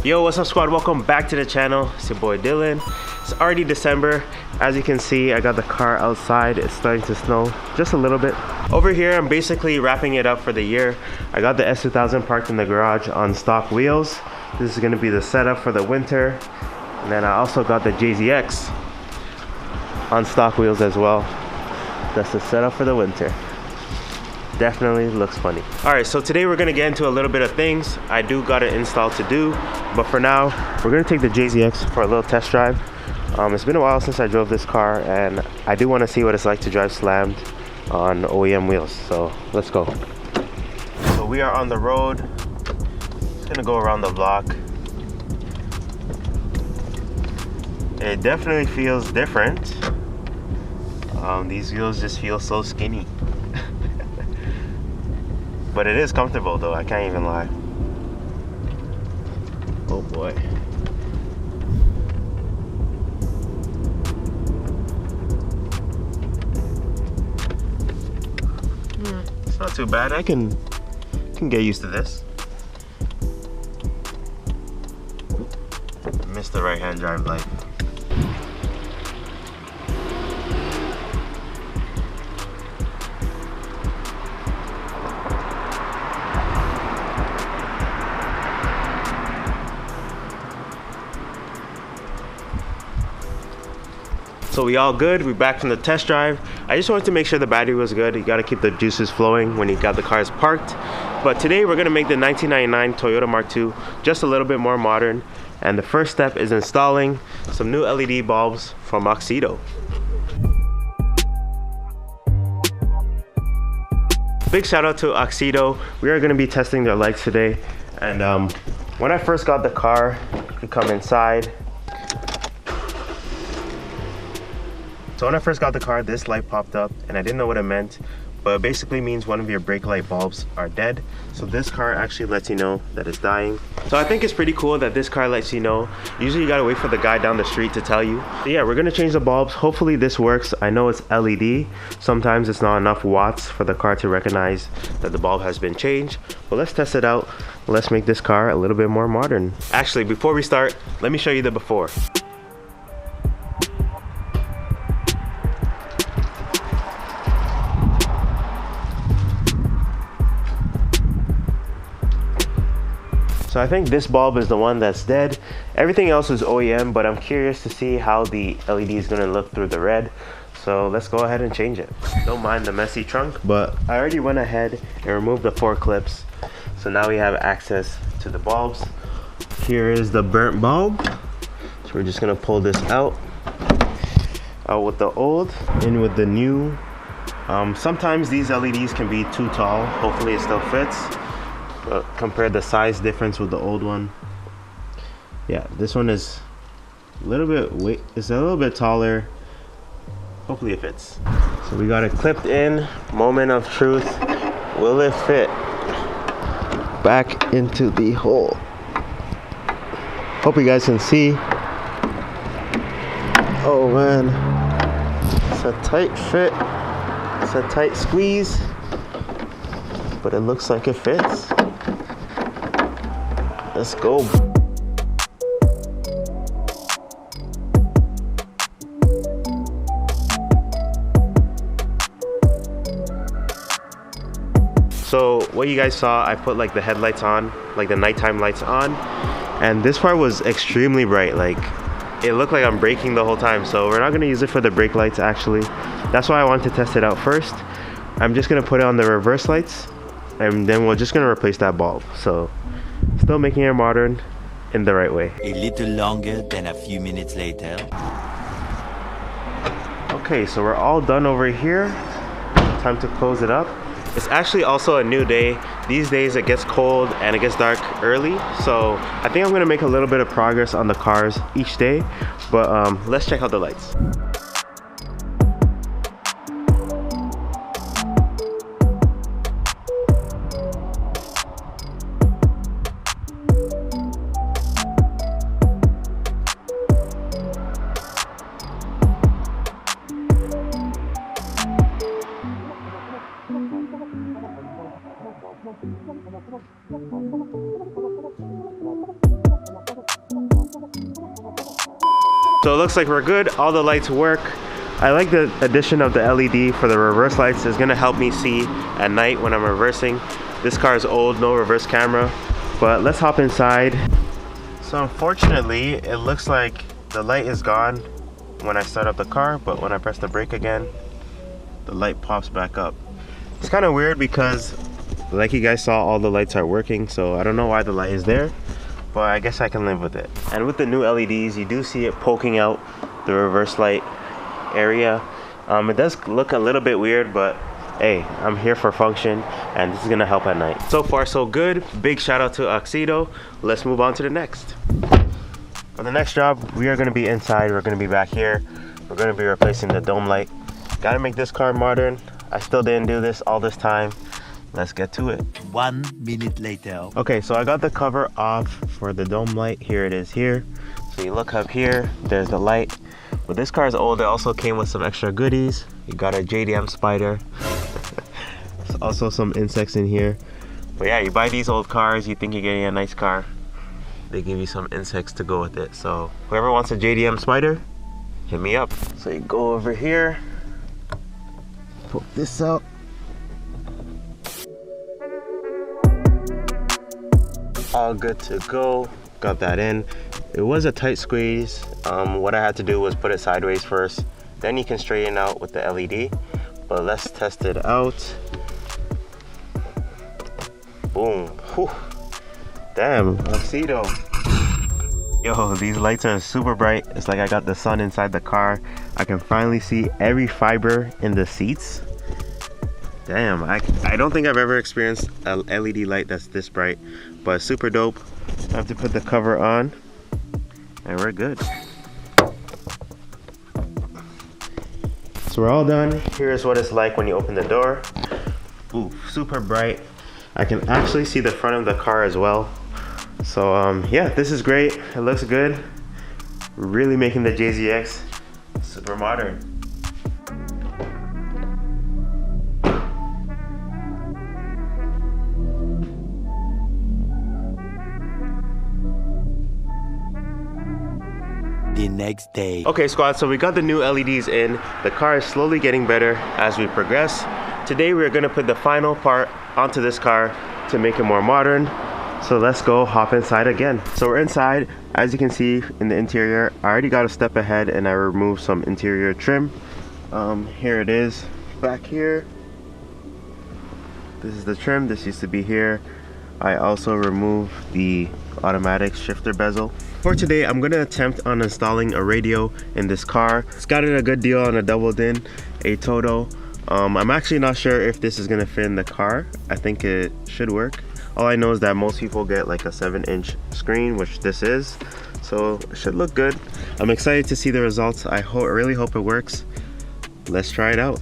Yo, what's up squad? Welcome back to the channel. It's your boy Dylan. It's already December. As you can see, I got the car outside. It's starting to snow just a little bit. Over here, I'm basically wrapping it up for the year. I got the S2000 parked in the garage on stock wheels. This is gonna be the setup for the winter. And then I also got the JZX on stock wheels as well. That's the setup for the winter. Definitely looks funny. All right, so today we're gonna get into a little bit of things. I do got an install to do, but for now, we're gonna take the JZX for a little test drive. It's been a while since I drove this car, and I do wanna see what it's like to drive slammed on OEM wheels, so let's go. So we are on the road. Just gonna go around the block. It definitely feels different. These wheels just feel so skinny. But it is comfortable though, I can't even lie. Oh boy. It's not too bad. I can get used to this. Missed the right-hand drive light. So we all good, we're back from the test drive. I just wanted to make sure the battery was good. You gotta keep the juices flowing when you got the cars parked. But today we're gonna make the 1999 Toyota Mark II just a little bit more modern. And the first step is installing some new LED bulbs from Auxito. Big shout out to Auxito. We are gonna be testing their lights today. And when I first got the car, you come inside. So when I first got the car, this light popped up and I didn't know what it meant, but it basically means one of your brake light bulbs are dead. So this car actually lets you know that it's dying. So I think it's pretty cool that this car lets you know. Usually you gotta wait for the guy down the street to tell you. So yeah, we're gonna change the bulbs. Hopefully this works. I know it's LED. Sometimes it's not enough watts for the car to recognize that the bulb has been changed. But let's test it out. Let's make this car a little bit more modern. Actually, before we start, let me show you the before. So I think this bulb is the one that's dead. Everything else is OEM, but I'm curious to see how the LED is gonna look through the red. So let's go ahead and change it. Don't mind the messy trunk, but I already went ahead and removed the 4 clips. So now we have access to the bulbs. Here is the burnt bulb. So we're just gonna pull this out with the old, in with the new. Sometimes these LEDs can be too tall. Hopefully it still fits. Compare the size difference with the old one. Yeah, this one is a little bit it's a little bit taller. Hopefully it fits. So we got it clipped in. Moment of truth. Will it fit back into the hole? Hope you guys can see. Oh man, it's a tight fit. It's a tight squeeze, but it looks like it fits. Let's go. So what you guys saw, I put like the headlights on, like the nighttime lights on, and this part was extremely bright. Like it looked like I'm braking the whole time. So we're not gonna use it for the brake lights actually. That's why I wanted to test it out first. I'm just gonna put it on the reverse lights, and then we're just gonna replace that bulb. So still making it modern in the right way. A little longer than a few minutes later. Okay, so we're all done over here. Time to close it up. It's actually also a new day. These days it gets cold and it gets dark early. So I think I'm gonna make a little bit of progress on the cars each day. But let's check out the lights. So it looks like we're good. All the lights work. I like the addition of the LED for the reverse lights. It's gonna help me see at night when I'm reversing. This car is old, no reverse camera, but let's hop inside. So unfortunately, it looks like the light is gone when I start up the car, but when I press the brake again, the light pops back up. It's kind of weird because like you guys saw, all the lights are working, so I don't know why the light is there, but I guess I can live with it. And with the new LEDs, you do see it poking out the reverse light area. It does look a little bit weird, but hey, I'm here for function, and this is gonna help at night. So far so good. Big shout out to Auxito. Let's move on to the next. For the next job, we are gonna be inside. We're gonna be back here. We're gonna be replacing the dome light. Gotta make this car modern. I still didn't do this all this time. Let's get to it. 1 minute later. Okay, so I got the cover off for the dome light. Here it is here. So you look up here, there's the light. But this car is old. It also came with some extra goodies. You got a JDM spider. There's also some insects in here. But yeah, you buy these old cars, you think you're getting a nice car. They give you some insects to go with it. So whoever wants a JDM spider, hit me up. So you go over here, poke this out. All good to go. Got that in. It was a tight squeeze. What I had to do was put it sideways first, then you can straighten out with the LED. But let's test it out. Boom. Whew. Damn, Auxito. Yo, these lights are super bright. It's like I got the sun inside the car. I can finally see every fiber in the seats. Damn, I don't think I've ever experienced a LED light that's this bright, but super dope. I have to put the cover on, and we're good. So we're all done. Here's what it's like when you open the door. Ooh, super bright. I can actually see the front of the car as well. So yeah, this is great. It looks good. Really making the JZX super modern. The next day. Okay squad, so we got the new LEDs in. The car is slowly getting better as we progress. Today we're gonna put the final part onto this car to make it more modern. So let's go hop inside again. So we're inside. As you can see in the interior, I already got a step ahead and I removed some interior trim. Here it is back here. This is the trim. This used to be here. I also removed the automatic shifter bezel. For today, I'm gonna attempt on installing a radio in this car. It's got it a good deal on a double din, a Toto. I'm actually not sure if this is gonna fit in the car. I think it should work. All I know is that most people get like a 7-inch screen, which this is. So it should look good. I'm excited to see the results. I really hope it works. Let's try it out.